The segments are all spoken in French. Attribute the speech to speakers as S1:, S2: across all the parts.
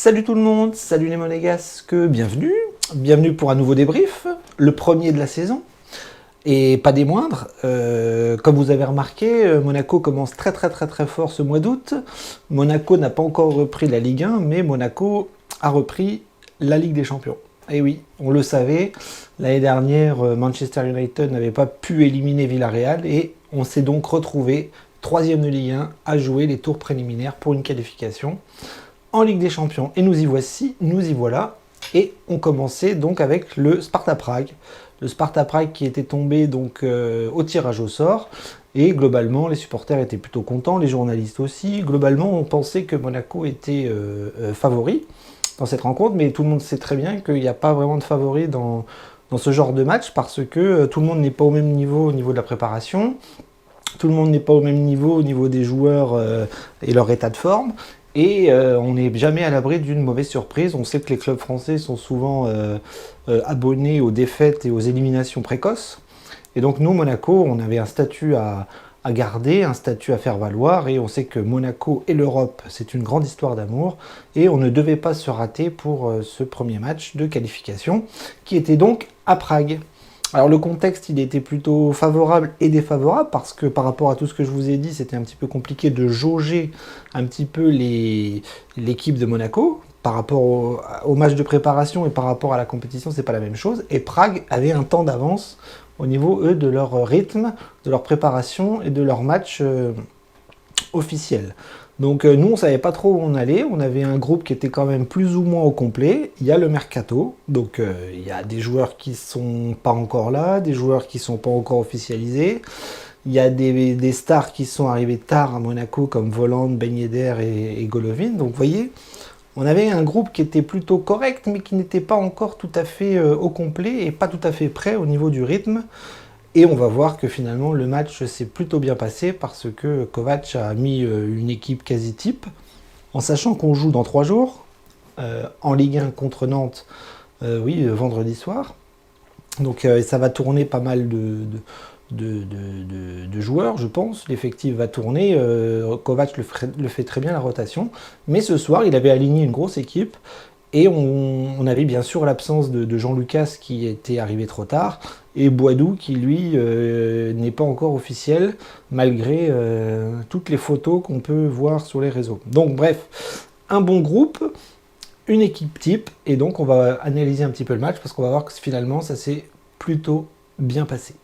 S1: Salut tout le monde, salut les monégasques, bienvenue pour un nouveau débrief, le premier de la saison, et pas des moindres. Comme vous avez remarqué, Monaco commence très fort ce mois d'août. Monaco n'a pas encore repris la Ligue 1, mais Monaco a repris la Ligue des Champions. Et oui, on le savait, l'année dernière, Manchester United n'avait pas pu éliminer Villarreal, et on s'est donc retrouvé 3e de Ligue 1 à jouer les tours préliminaires pour une qualification en Ligue des Champions. Et nous y voilà. Et on commençait donc avec le Sparta Prague. Le Sparta Prague qui était tombé donc au tirage au sort. Et globalement, les supporters étaient plutôt contents, les journalistes aussi. Globalement, on pensait que Monaco était favori dans cette rencontre. Mais tout le monde sait très bien qu'il n'y a pas vraiment de favori dans ce genre de match parce que tout le monde n'est pas au même niveau au niveau de la préparation. Tout le monde n'est pas au même niveau au niveau des joueurs et leur état de forme. Et on n'est jamais à l'abri d'une mauvaise surprise. On sait que les clubs français sont souvent abonnés aux défaites et aux éliminations précoces. Et donc nous, Monaco, on avait un statut à garder, un statut à faire valoir. Et on sait que Monaco et l'Europe, c'est une grande histoire d'amour. Et on ne devait pas se rater pour ce premier match de qualification, qui était donc à Prague. Alors le contexte, il était plutôt favorable et défavorable parce que par rapport à tout ce que je vous ai dit, c'était un petit peu compliqué de jauger un petit peu l'équipe de Monaco. Par rapport au match de préparation et par rapport à la compétition, c'est pas la même chose. Et Prague avait un temps d'avance au niveau, eux, de leur rythme, de leur préparation et de leur match officiel. Donc nous, on ne savait pas trop où on allait. On avait un groupe qui était quand même plus ou moins au complet. Il y a le mercato, donc il y a des joueurs qui sont pas encore là, des joueurs qui sont pas encore officialisés. Il y a des stars qui sont arrivés tard à Monaco, comme Voland, Ben Yedder et Golovin. Donc vous voyez, on avait un groupe qui était plutôt correct, mais qui n'était pas encore tout à fait au complet et pas tout à fait prêt au niveau du rythme. Et on va voir que finalement le match s'est plutôt bien passé parce que Kovac a mis une équipe quasi type, en sachant qu'on joue dans 3 jours, en Ligue 1 contre Nantes, vendredi soir. Donc ça va tourner pas mal de joueurs, je pense. L'effectif va tourner. Kovac le fait très bien, la rotation. Mais ce soir, il avait aligné une grosse équipe. Et on avait bien sûr l'absence de Jean Lucas qui était arrivé trop tard, et Boadou qui lui n'est pas encore officiel, malgré toutes les photos qu'on peut voir sur les réseaux. Donc bref, un bon groupe, une équipe type, et donc on va analyser un petit peu le match, parce qu'on va voir que finalement ça s'est plutôt bien passé.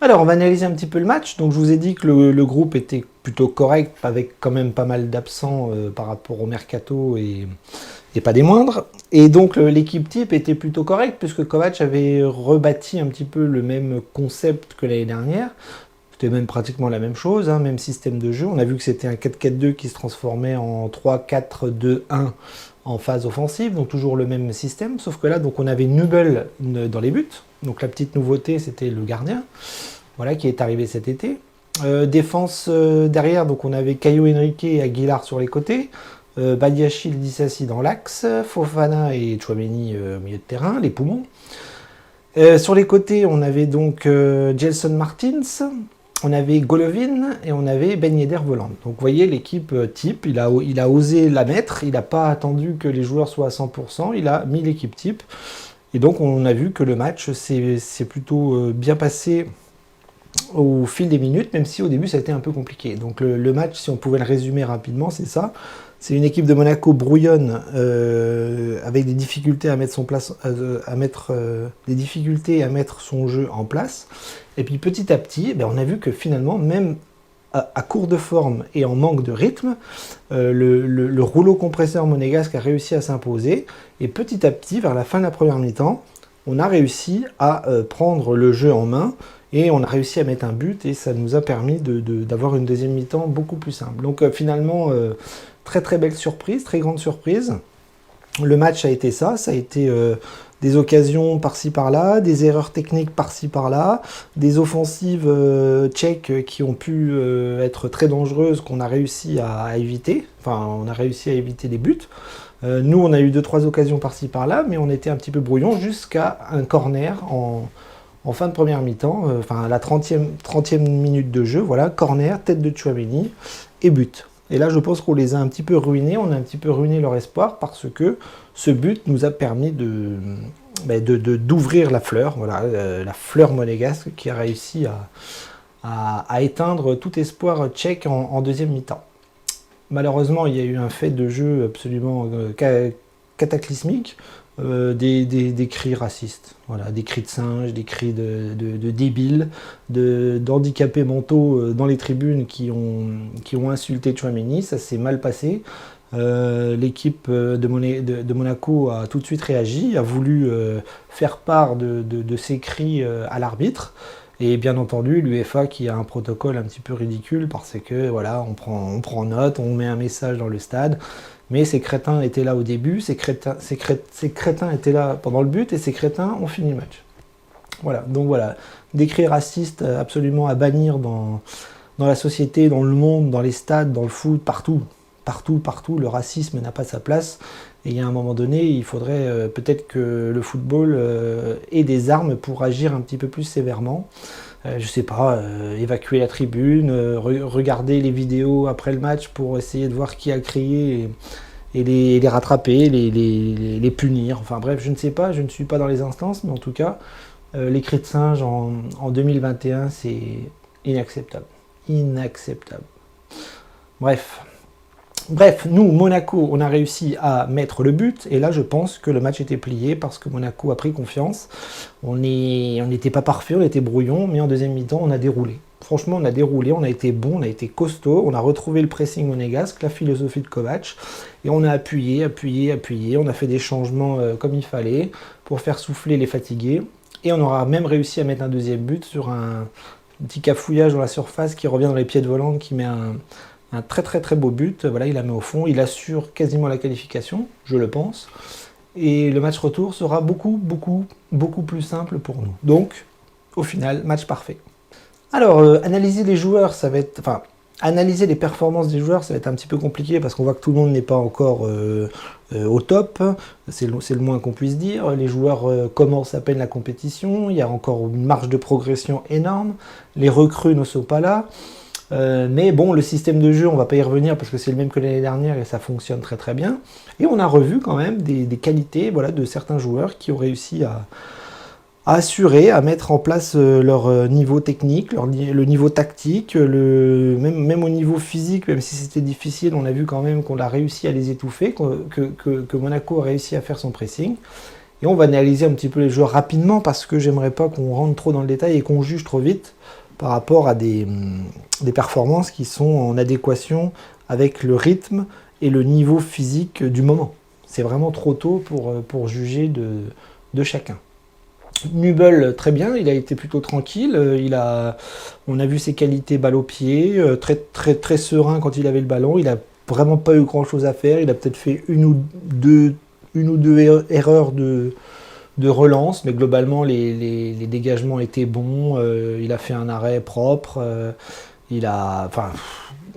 S1: Alors on va analyser un petit peu le match. Donc je vous ai dit que le groupe était plutôt correct, avec quand même pas mal d'absents par rapport au mercato et pas des moindres. Et donc l'équipe type était plutôt correcte, puisque Kovac avait rebâti un petit peu le même concept que l'année dernière. C'était même pratiquement la même chose, même système de jeu. On a vu que c'était un 4-4-2 qui se transformait en 3-4-2-1 en phase offensive, donc toujours le même système, sauf que là donc on avait Nubel dans les buts. Donc la petite nouveauté, c'était le gardien, voilà, qui est arrivé cet été. Défense derrière, donc on avait Caio Henrique et Aguilar sur les côtés. Badiachil, Dissassi dans l'axe, Fofana et Tchouaméni au milieu de terrain, les poumons. Sur les côtés, on avait donc Gelson Martins, on avait Golovin et on avait Ben Yedder Voland. Donc vous voyez l'équipe type, il a osé la mettre, il n'a pas attendu que les joueurs soient à 100%, il a mis l'équipe type. Et donc on a vu que le match s'est plutôt bien passé au fil des minutes, même si au début ça a été un peu compliqué. Donc le match, si on pouvait le résumer rapidement, c'est ça. C'est une équipe de Monaco brouillonne, avec des difficultés à mettre son jeu en place. Et puis petit à petit, on a vu que finalement, même à court de forme et en manque de rythme, le rouleau compresseur monégasque a réussi à s'imposer. Et petit à petit, vers la fin de la première mi-temps, on a réussi à prendre le jeu en main. Et on a réussi à mettre un but et ça nous a permis d'avoir une deuxième mi-temps beaucoup plus simple. Donc finalement, très belle surprise, très grande surprise. Le match a été ça a été des occasions par-ci par-là, des erreurs techniques par-ci par-là, des offensives tchèques qui ont pu être très dangereuses qu'on a réussi à éviter. Enfin, on a réussi à éviter les buts. Nous, on a eu 2-3 occasions par-ci par-là, mais on était un petit peu brouillon jusqu'à un corner en fin de première mi-temps, à la 30e minute de jeu, voilà, corner, tête de Tchouaméni et but. Et là, je pense qu'on les a un petit peu ruinés, on a un petit peu ruiné leur espoir parce que ce but nous a permis d'ouvrir la fleur, voilà, la fleur monégasque qui a réussi à éteindre tout espoir tchèque en deuxième mi-temps. Malheureusement, il y a eu un fait de jeu absolument cataclysmique, des cris racistes, voilà, des cris de singes, des cris de débiles, d'handicapés mentaux dans les tribunes qui ont insulté Tchouaméni. Ça s'est mal passé. L'équipe de Monaco a tout de suite réagi, a voulu faire part de ces cris à l'arbitre. Et bien entendu, l'UEFA qui a un protocole un petit peu ridicule parce que voilà, on prend note, on met un message dans le stade. Mais ces crétins étaient là au début, ces crétins étaient là pendant le but et ces crétins ont fini le match. Voilà, donc voilà, des cris racistes absolument à bannir dans la société, dans le monde, dans les stades, dans le foot, partout. Partout, le racisme n'a pas sa place. Et il y a un moment donné, il faudrait peut-être que le football ait des armes pour agir un petit peu plus sévèrement. Je sais pas, évacuer la tribune, regarder les vidéos après le match pour essayer de voir qui a crié et les rattraper, les punir. Enfin bref, je ne sais pas, je ne suis pas dans les instances, mais en tout cas, les cris de singe en 2021, c'est inacceptable. Inacceptable. Bref, nous, Monaco, on a réussi à mettre le but, et là, je pense que le match était plié parce que Monaco a pris confiance. On n'était pas parfait, on était brouillon, mais en deuxième mi-temps, on a déroulé. Franchement, on a déroulé, on a été bon, on a été costaud, on a retrouvé le pressing monégasque, la philosophie de Kovac, et on a appuyé, on a fait des changements comme il fallait pour faire souffler les fatigués, et on aura même réussi à mettre un deuxième but sur un petit cafouillage dans la surface qui revient dans les pieds de Volante, qui met un très très très beau but. Voilà, il la met au fond, il assure quasiment la qualification, je le pense, et le match retour sera beaucoup plus simple pour nous. Donc, au final, match parfait. Alors, analyser les joueurs, ça va être... Enfin, analyser les performances des joueurs, ça va être un petit peu compliqué parce qu'on voit que tout le monde n'est pas encore au top. C'est le moins qu'on puisse dire. Les joueurs commencent à peine la compétition. Il y a encore une marge de progression énorme. Les recrues ne sont pas là. Mais bon, le système de jeu, on ne va pas y revenir parce que c'est le même que l'année dernière et ça fonctionne très très bien. Et on a revu quand même des qualités, voilà, de certains joueurs qui ont réussi à assurer, à mettre en place leur niveau technique, le niveau tactique, même au niveau physique, même si c'était difficile, on a vu quand même qu'on a réussi à les étouffer, que Monaco a réussi à faire son pressing. Et on va analyser un petit peu les joueurs rapidement parce que j'aimerais pas qu'on rentre trop dans le détail et qu'on juge trop vite par rapport à des performances qui sont en adéquation avec le rythme et le niveau physique du moment. C'est vraiment trop tôt pour juger de chacun. Nubel, très bien, il a été plutôt tranquille, on a vu ses qualités balle au pied, très, très, très serein quand il avait le ballon, il n'a vraiment pas eu grand chose à faire, il a peut-être fait une ou deux erreurs de relance, mais globalement les dégagements étaient bons, il a fait un arrêt propre,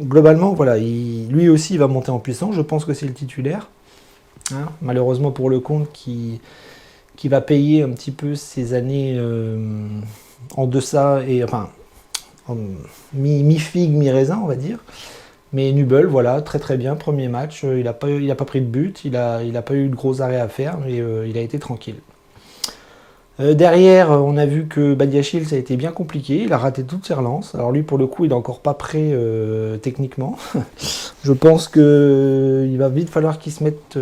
S1: globalement voilà, lui aussi il va monter en puissance, je pense que c'est le titulaire, hein, malheureusement pour le compte qui va payer un petit peu ses années en deçà, et enfin, mi-figue, mi-raisin, on va dire. Mais Nubel, voilà, très très bien, premier match, il n'a pas pris de but, il a pas eu de gros arrêts à faire, mais il a été tranquille. Derrière, on a vu que Badiachil, ça a été bien compliqué, il a raté toutes ses relances. Alors lui, pour le coup, il n'est encore pas prêt techniquement. Je pense qu'il va vite falloir qu'il se mette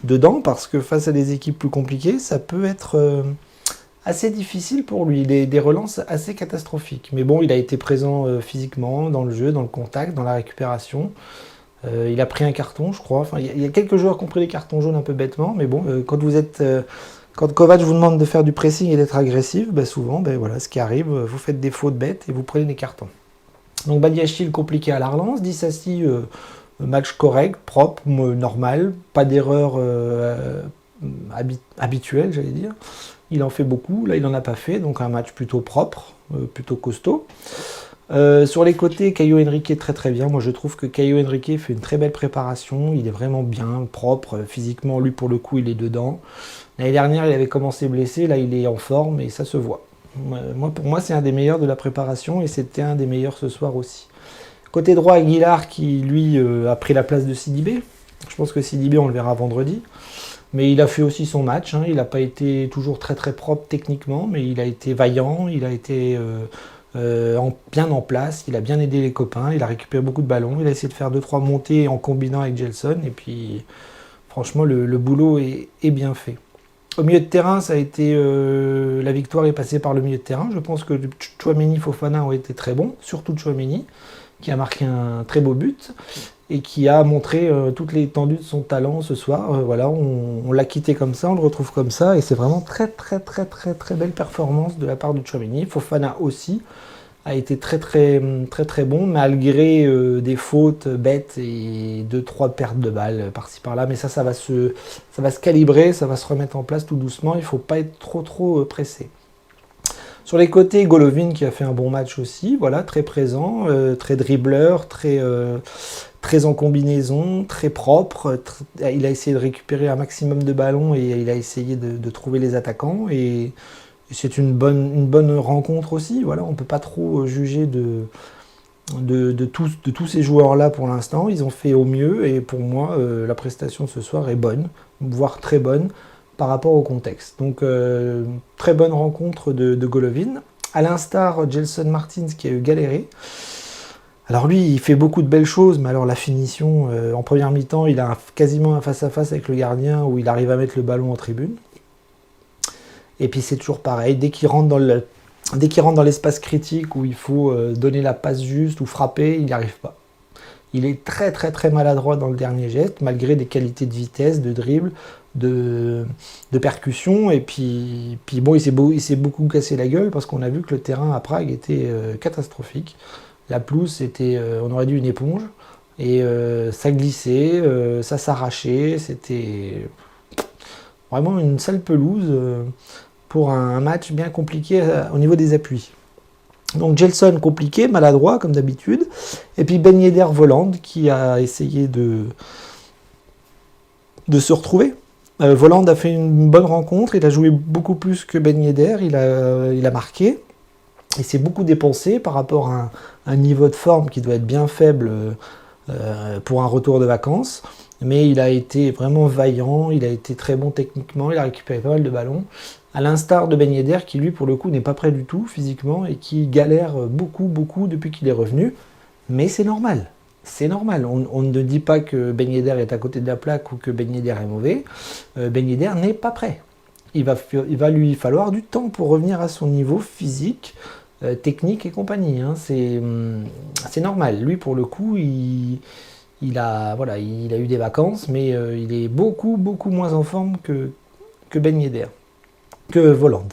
S1: dedans, parce que face à des équipes plus compliquées, ça peut être assez difficile pour lui, des relances assez catastrophiques. Mais bon, il a été présent physiquement, dans le jeu, dans le contact, dans la récupération. Il a pris un carton, je crois. Enfin, il y a quelques joueurs qui ont pris des cartons jaunes un peu bêtement, mais bon, quand Kovac vous demande de faire du pressing et d'être agressif, souvent, voilà, ce qui arrive, vous faites des fautes bêtes et vous prenez des cartons. Donc Badiachil compliqué à la relance, Disasi match correct, propre, normal, pas d'erreur habituelle, j'allais dire. Il en fait beaucoup, là il n'en a pas fait, donc un match plutôt propre, plutôt costaud. Sur les côtés, Caio Henrique très très bien. Moi je trouve que Caio Henrique fait une très belle préparation, il est vraiment bien, propre, physiquement, lui pour le coup il est dedans. L'année dernière il avait commencé blessé, là il est en forme et ça se voit. Pour moi c'est un des meilleurs de la préparation et c'était un des meilleurs ce soir aussi. Côté droit, Aguilar qui, lui, a pris la place de Sidibé. Je pense que Sidibé, on le verra vendredi. Mais il a fait aussi son match. Hein. Il n'a pas été toujours très très propre techniquement, mais il a été vaillant, il a été bien en place, il a bien aidé les copains, il a récupéré beaucoup de ballons, il a essayé de faire 2-3 montées en combinant avec Gelson. Et puis, franchement, le boulot est bien fait. Au milieu de terrain, ça a été la victoire est passée par le milieu de terrain. Je pense que Tchouaméni, Fofana ont été très bons, surtout Tchouaméni, qui a marqué un très beau but et qui a montré toute l'étendue de son talent ce soir. Voilà, on l'a quitté comme ça, on le retrouve comme ça, et c'est vraiment très très très très très belle performance de la part de Tchouaméni. Fofana aussi a été très très très très bon, malgré des fautes bêtes et 2-3 pertes de balles par-ci par-là. Mais ça va se calibrer, ça va se remettre en place tout doucement. Il ne faut pas être trop pressé. Sur les côtés, Golovin qui a fait un bon match aussi, voilà, très présent, très dribbleur, très en combinaison, très propre. Il a essayé de récupérer un maximum de ballons et il a essayé de trouver les attaquants. Et c'est une bonne rencontre aussi. Voilà, on ne peut pas trop juger de tous ces joueurs-là pour l'instant. Ils ont fait au mieux et pour moi, la prestation de ce soir est bonne, voire très bonne par rapport au contexte. Donc, très bonne rencontre de Golovin. À l'instar Gelson Martins qui a eu galéré. Alors lui, il fait beaucoup de belles choses, mais alors la finition, en première mi-temps, il a quasiment un face-à-face avec le gardien où il arrive à mettre le ballon en tribune. Et puis c'est toujours pareil, dès qu'il rentre dans l'espace critique où il faut donner la passe juste ou frapper, il n'y arrive pas. Il est très très très maladroit dans le dernier geste, malgré des qualités de vitesse, de dribble, de percussion. Et puis bon, il s'est beaucoup cassé la gueule parce qu'on a vu que le terrain à Prague était catastrophique. La pelouse, c'était, on aurait dû une éponge. Et ça glissait, ça s'arrachait. C'était vraiment une sale pelouse pour un match bien compliqué au niveau des appuis. Donc Gelson compliqué, maladroit comme d'habitude. Et puis Ben Yedder Volland qui a essayé de se retrouver. Volland a fait une bonne rencontre, il a joué beaucoup plus que Ben Yedder, il a marqué. Il s'est beaucoup dépensé par rapport à un niveau de forme qui doit être bien faible pour un retour de vacances. Mais il a été vraiment vaillant, il a été très bon techniquement, il a récupéré pas mal de ballons. À l'instar de Ben Yedder qui lui pour le coup n'est pas prêt du tout physiquement et qui galère beaucoup depuis qu'il est revenu. Mais c'est normal. C'est normal. On ne dit pas que Ben Yedder est à côté de la plaque ou que Ben Yedder est mauvais. Ben Yedder n'est pas prêt. Il va lui falloir du temps pour revenir à son niveau physique, technique et compagnie. Hein. C'est normal. Lui, pour le coup, il a eu des vacances, mais il est beaucoup moins en forme que Ben Yedder, que Volland.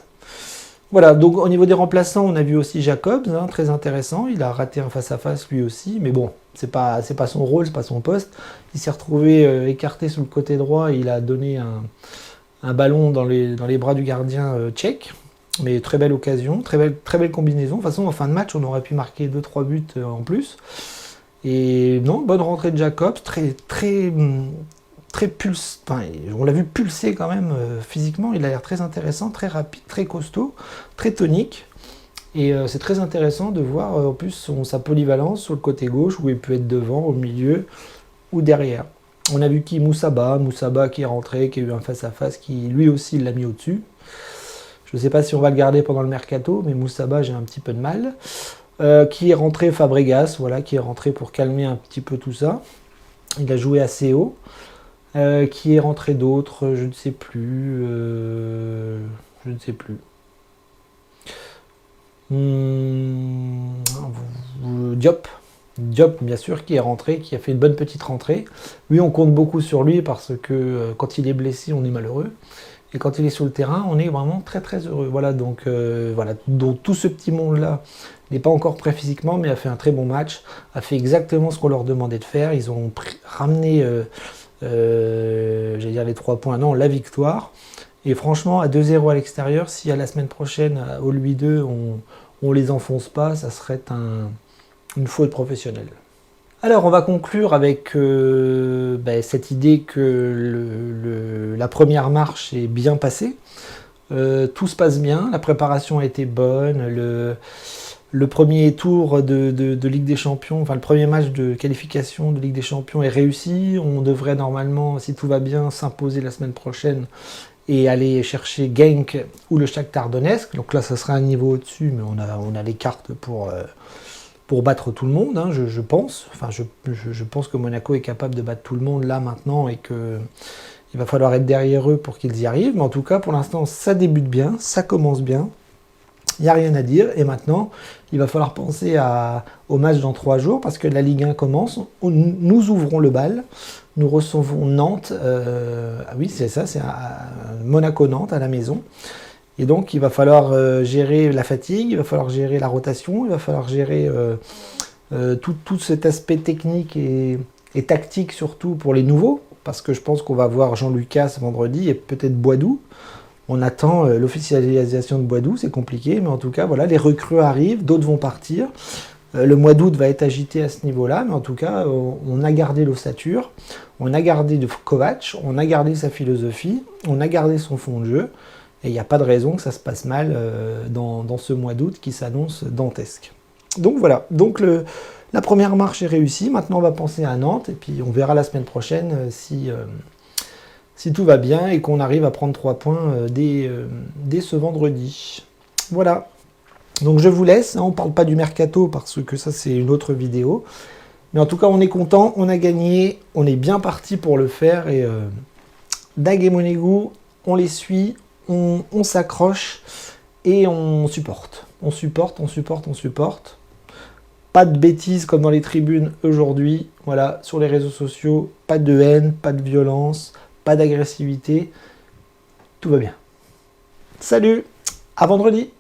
S1: Voilà, donc au niveau des remplaçants, on a vu aussi Jacobs, hein, très intéressant. Il a raté un face-à-face lui aussi, mais bon, c'est pas son rôle, c'est pas son poste. Il s'est retrouvé écarté sur le côté droit, et il a donné un ballon dans les bras du gardien tchèque. Mais très belle occasion, très belle combinaison. De toute façon, en fin de match, on aurait pu marquer 2-3 buts en plus. Et non, bonne rentrée de Jacobs, très pulse. Enfin, on l'a vu pulser quand même physiquement. Il a l'air très intéressant, très rapide, très costaud, très tonique. Et c'est très intéressant de voir en plus sa polyvalence sur le côté gauche où il peut être devant, au milieu ou derrière. On a vu qui Moussaba qui est rentré, qui a eu un face-à-face, qui lui aussi l'a mis au-dessus. Je ne sais pas si on va le garder pendant le mercato, mais Moussaba, j'ai un petit peu de mal. Qui est rentré Fabregas, voilà, qui est rentré pour calmer un petit peu tout ça. Il a joué assez haut. Qui est rentré d'autres, je ne sais plus. Diop, bien sûr, qui est rentré, qui a fait une bonne petite rentrée. Lui, on compte beaucoup sur lui parce que quand il est blessé, on est malheureux. Et quand il est sur le terrain, on est vraiment très heureux. Voilà, donc tout ce petit monde-là n'est pas encore prêt physiquement, mais a fait un très bon match, a fait exactement ce qu'on leur demandait de faire. Ils ont ramené, les 3 points, non, la victoire. Et franchement, à 2-0 à l'extérieur, si à la semaine prochaine, au Louis II, on les enfonce pas, ça serait une faute professionnelle. Alors on va conclure avec cette idée que la première marche est bien passée. Tout se passe bien, la préparation a été bonne, Le premier tour de Ligue des Champions, enfin le premier match de qualification de Ligue des Champions est réussi. On devrait normalement, si tout va bien, s'imposer la semaine prochaine et aller chercher Genk ou le Shakhtar Donetsk. Donc là, ça sera un niveau au-dessus, mais on a les cartes pour battre tout le monde, hein, je pense. Enfin, je pense que Monaco est capable de battre tout le monde là maintenant et que il va falloir être derrière eux pour qu'ils y arrivent. Mais en tout cas, pour l'instant, ça débute bien, ça commence bien. Il n'y a rien à dire. Et maintenant, il va falloir penser au match dans 3 jours parce que la Ligue 1 commence. Nous ouvrons le bal. Nous recevons Nantes. Ah oui, c'est ça, c'est Monaco-Nantes à la maison. Et donc, il va falloir gérer la fatigue, il va falloir gérer la rotation, il va falloir gérer tout cet aspect technique et tactique surtout pour les nouveaux. Parce que je pense qu'on va voir Jean-Lucas vendredi et peut-être Boidou. On attend l'officialisation de Boidou, c'est compliqué, mais en tout cas, voilà, les recrues arrivent, d'autres vont partir. Le mois d'août va être agité à ce niveau-là, mais en tout cas, on a gardé l'ossature, on a gardé de Kovac, on a gardé sa philosophie, on a gardé son fond de jeu, et il n'y a pas de raison que ça se passe mal dans ce mois d'août qui s'annonce dantesque. Donc voilà, donc la première marche est réussie, maintenant on va penser à Nantes, et puis on verra la semaine prochaine si tout va bien et qu'on arrive à prendre 3 points dès ce vendredi. Voilà. Donc je vous laisse, hein, on ne parle pas du mercato parce que ça c'est une autre vidéo. Mais en tout cas on est content, on a gagné, on est bien parti pour le faire. Et Dag et Monégu, on les suit, on s'accroche et on supporte. On supporte. Pas de bêtises comme dans les tribunes aujourd'hui. Voilà, sur les réseaux sociaux, pas de haine, pas de violence, pas d'agressivité. Tout va bien. Salut, à vendredi.